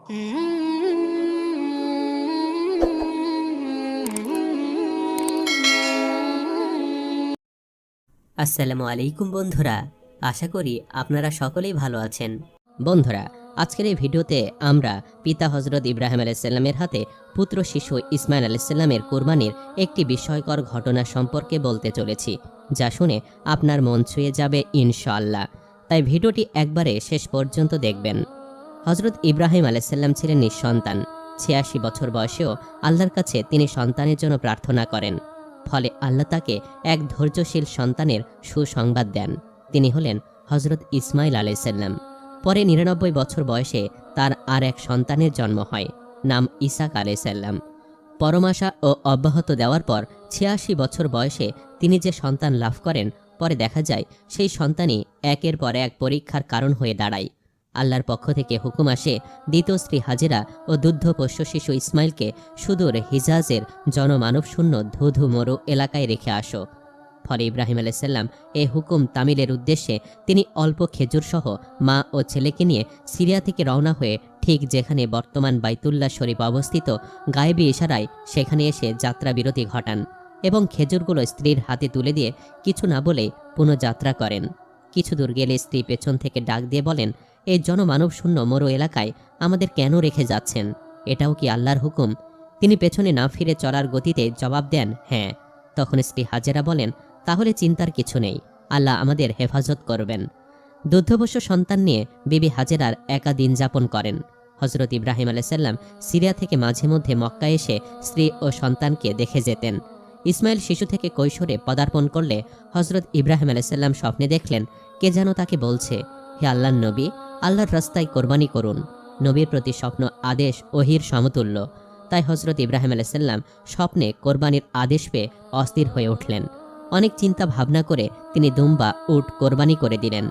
আসসালামু আলাইকুম বন্ধুরা, আশা করি আপনারা সকলেই ভালো আছেন। বন্ধুরা, আজকের এই ভিডিওতে আমরা পিতা হজরত ইব্রাহিম আলাইসাল্লামের হাতে পুত্র শিশু ইসমাইল আলাইসাল্লামের কুরবানির একটি বিস্ময়কর ঘটনা সম্পর্কে বলতে চলেছি, যা শুনে আপনার মন ছুঁয়ে যাবে ইনশাআল্লাহ। তাই ভিডিওটি একবারে শেষ পর্যন্ত দেখবেন। হজরত ইব্রাহিম আলাইসাল্লাম ছিলেন নিঃসন্তান। ৮৬ বছর বয়সেও আল্লাহর কাছে তিনি সন্তানের জন্য প্রার্থনা করেন। ফলে আল্লাহ তাকে এক ধৈর্যশীল সন্তানের সুসংবাদ দেন। তিনি হলেন হজরত ইসমাইল আলাইসাল্লাম। পরে ৯৯ বছর বয়সে তার আর এক সন্তানের জন্ম হয়, নাম ইসাক আলাইসাল্লাম। পরমাশা ও অব্যাহত দেওয়ার পর ৮৬ বছর বয়সে তিনি যে সন্তান লাভ করেন, পরে দেখা যায় সেই সন্তানই একের পর এক পরীক্ষার কারণ হয়ে দাঁড়ায়। আল্লাহর পক্ষ থেকে হুকুম আসে, দ্বিতীয় স্ত্রী হাজেরা ও দুগ্ধপোষ্য শিশু ইসমাইলকে সুদূর হিজাজের জনমানবশূন্য ধুধু মরু এলাকায় রেখে আসো। ফলে ইব্রাহিম আলাইসাল্লাম এ হুকুম তামিলের উদ্দেশ্যে তিনি অল্প খেজুরসহ মা ও ছেলেকে নিয়ে সিরিয়া থেকে রওনা হয়ে ঠিক যেখানে বর্তমান বাইতুল্লাহ শরীফ অবস্থিত, গায়েবী ইশারায় সেখানে এসে যাত্রা বিরতি ঘটান এবং খেজুরগুলো স্ত্রীর হাতে তুলে দিয়ে কিছু না বলেই পুনঃযাত্রা করেন। কিছু দূর গেলে স্ত্রী পেছন থেকে ডাক দিয়ে বলেন, এই জনমানবশূন্য মরু এলাকায় আমাদের কেন রেখে যাচ্ছেন? এটাও কি আল্লাহর হুকুম? তিনি পেছনে না ফিরে চলার গতিতে জবাব দেন, হ্যাঁ। তখন স্ত্রী হাজেরা বলেন, তাহলে চিন্তার কিছু নেই, আল্লাহ আমাদের হেফাজত করবেন। দুগ্ধপোষ্য সন্তান নিয়ে বিবি হাজেরার একা দিন যাপন করেন। হজরত ইব্রাহিম আলাইসাল্লাম সিরিয়া থেকে মাঝে মধ্যে মক্কা এসে স্ত্রী ও সন্তানকে দেখে যেতেন। ইসমাইল শিশু থেকে কৈশোরে পদার্পণ করলে হজরত ইব্রাহিম আলাইসাল্লাম স্বপ্নে দেখলেন কে যেন তাকে বলছে, হে আল্লাহর নবী, আল্লাহর রাস্তায় কোরবানি করুন। নবীর প্রতি স্বপ্ন আদেশ ওহির সমতুল্য। তাই হজরত ইব্রাহিম আলাইসাল্লাম স্বপ্নে কোরবানির আদেশ পেয়ে অস্থির হয়ে উঠলেন। অনেক চিন্তা ভাবনা করে তিনি দুম্বা উট কোরবানি করে দিলেন।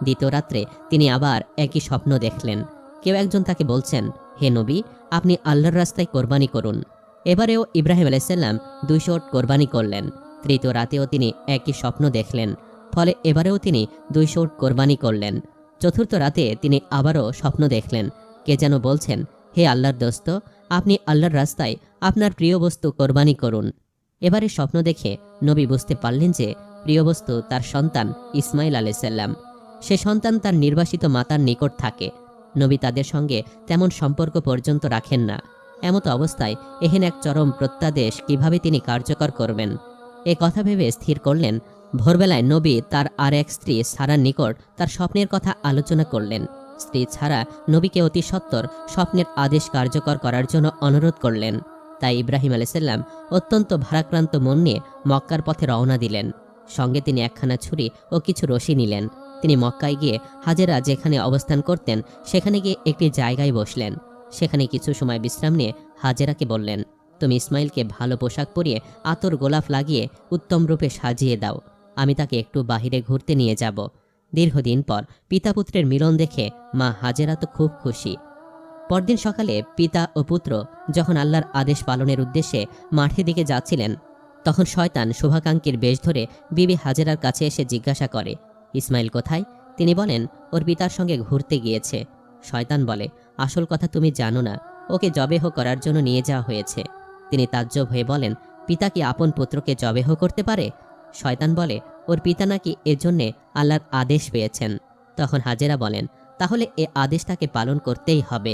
দ্বিতীয় রাত্রে তিনি আবার একই স্বপ্ন দেখলেন। কেউ একজন তাকে বলছেন, হে নবী, আপনি আল্লাহর রাস্তায় কোরবানি করুন। এবারেও ইব্রাহিম আলাইসাল্লাম ২০০ উট কোরবানি করলেন। তৃতীয় রাতেও তিনি একই স্বপ্ন দেখলেন। ফলে এবারেও তিনি ২০০ উট কোরবানি করলেন। চতুর্থ রাতে তিনি আবারও স্বপ্ন দেখলেন, কে যেন বলছেন, হে আল্লাহর দোস্ত, আপনি আল্লাহর রাস্তায় আপনার প্রিয় বস্তু কোরবানি করুন। এবারে স্বপ্ন দেখে নবী বুঝতে পারলেন যে প্রিয় বস্তু তার সন্তান ইসমাইল আলাইসাল্লাম। সে সন্তান তার নির্বাসিত মাতার নিকট থাকে। নবী তাদের সঙ্গে তেমন সম্পর্ক পর্যন্ত রাখেন না। এমত অবস্থায় এহেন এক চরম প্রত্যাদেশ কিভাবে তিনি কার্যকর করবেন? এ কথা ভেবে স্থির করলেন। ভোরবেলায় নবী তার আর এক স্ত্রী সারার নিকট তার স্বপ্নের কথা আলোচনা করলেন। স্ত্রী ছাড়া নবীকে অতি সত্বর স্বপ্নের আদেশ কার্যকর করার জন্য অনুরোধ করলেন। তাই ইব্রাহিম আলাইসাল্লাম অত্যন্ত ভারাক্রান্ত মন নিয়ে মক্কার পথে রওনা দিলেন। সঙ্গে তিনি একখানা ছুরি ও কিছু রশি নিলেন। তিনি মক্কায় গিয়ে হাজেরা যেখানে অবস্থান করতেন সেখানে গিয়ে একটি জায়গায় বসলেন। সেখানে কিছু সময় বিশ্রাম নিয়ে হাজেরাকে বললেন, তুমি ইসমাইলকে ভালো পোশাক পরিয়ে আতর গোলাপ লাগিয়ে উত্তম রূপে সাজিয়ে দাও, আমি তাকে একটু বাহিরে ঘুরতে নিয়ে যাব। দীর্ঘদিন পর পিতা পুত্রের মিলন দেখে মা হাজেরা তো খুব খুশি। পরদিন সকালে পিতা ও পুত্র যখন আল্লাহর আদেশ পালনের উদ্দেশ্যে মাঠের দিকে যাচ্ছিলেন, তখন শয়তান শুভাকাঙ্ক্ষীর বেশ ধরে বিবি হাজেরার কাছে এসে জিজ্ঞাসা করে, ইসমাইল কোথায়? তিনি বলেন, ওর পিতার সঙ্গে ঘুরতে গিয়েছে। শয়তান বলে, আসল কথা তুমি জানো না, ওকে জবেহ করার জন্য নিয়ে যাওয়া হয়েছে। তিনি তাজ্জব হয়ে বলেন, পিতা কি আপন পুত্রকে জবেহ করতে পারে? শয়তান বলে, ওর পিতা নাকি এর জন্যে আল্লাহর আদেশ পেয়েছেন। তখন হাজেরা বলেন, তাহলে এ আদেশ তাকে পালন করতেই হবে।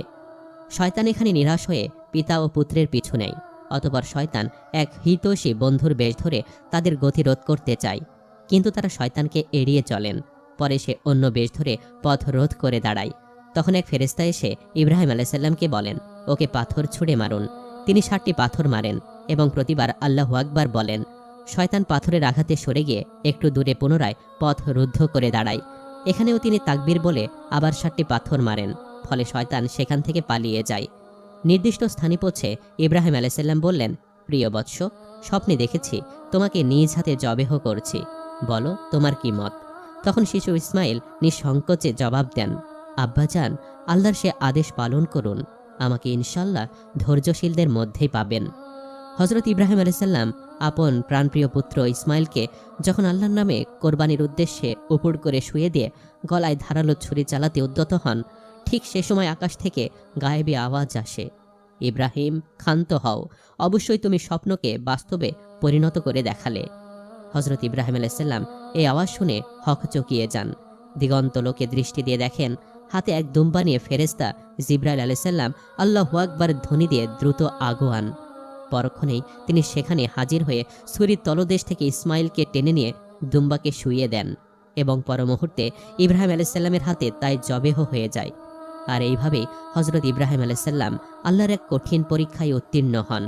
শয়তান এখানে নিরাশ হয়ে পিতা ও পুত্রের পিছু নেয়। অতপর শয়তান এক হিতৈষী বন্ধুর বেশ ধরে তাদের গতিরোধ করতে চায়, কিন্তু তারা শয়তানকে এড়িয়ে চলেন। পরে সে অন্য বেশ ধরে পথ রোধ করে দাঁড়ায়। তখন এক ফেরেশতা এসে ইব্রাহিম আলাইসাল্লামকে বলেন, ওকে পাথর ছুঁড়ে মারুন। তিনি ৭টি পাথর মারেন এবং প্রতিবার আল্লাহু আকবার বলেন। শয়তান পাথরের আঘাতে সরে গিয়ে একটু দূরে পুনরায় পথ রুদ্ধ করে দাঁড়ায়। এখানেও তিনি তাকবীর বলে আবার ৭টি পাথর মারেন। ফলে শয়তান সেখান থেকে পালিয়ে যায়। নির্দিষ্ট স্থানে পৌঁছে ইব্রাহিম আলাইসাল্লাম বললেন, প্রিয় বৎস, স্বপ্নে দেখেছি তোমাকে নিজ হাতে জবেহ করছি, বলো তোমার কি মত? তখন শিশু ইসমাইল নিঃসংকোচে জবাব দেন, আব্বাজান, আল্লাহর সে আদেশ পালন করুন, আমাকে ইনশাল্লাহ ধৈর্যশীলদের মধ্যেই পাবেন। হজরত ইব্রাহিম আলাইসাল্লাম আপন প্রাণপ্রিয় পুত্র ইসমাইলকে যখন আল্লাহর নামে কোরবানির উদ্দেশ্যে উপুড় করে শুয়ে দিয়ে গলায় ধারালো ছুরি চালাতে উদ্যত হন, ঠিক ঠিক সে সময় আকাশ থেকে গায়েবী আওয়াজ আসে, ইব্রাহিম, ক্ষান্ত হও, অবশ্যই তুমি স্বপ্নকে বাস্তবে পরিণত করে দেখালে। হজরত ইব্রাহিম আলাইসাল্লাম এই আওয়াজ শুনে হকচকিয়ে যান। দিগন্ত লোকে দৃষ্টি দিয়ে দেখেন হাতে এক দুম্বা নিয়ে ফেরেশতা জিব্রাইল আলাইসাল্লাম আল্লাহু আকবার ধ্বনি দিয়ে দ্রুত আগোয়ান। পরক্ষণেই তিনি সেখানে হাজির হয়ে ছুরির তলদেশ থেকে ইসমাইলকে টেনে নিয়ে দুম্বাকে শুইয়ে দেন এবং পর মুহূর্তে ইব্রাহিম আলাইসাল্লামের হাতে তাই জবেহ হয়ে যায়। আর এইভাবেই হজরত ইব্রাহিম আলাইসাল্লাম আল্লাহর এক কঠিন পরীক্ষায় উত্তীর্ণ হন।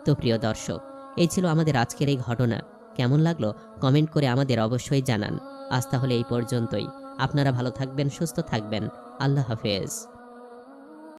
তো প্রিয় দর্শক, এই ছিল আমাদের আজকের এই ঘটনা। কেমন লাগলো কমেন্ট করে আমাদের অবশ্যই জানান। আজ তাহলে এই পর্যন্তই। আপনারা ভালো থাকবেন, সুস্থ থাকবেন। আল্লাহ হাফেজ।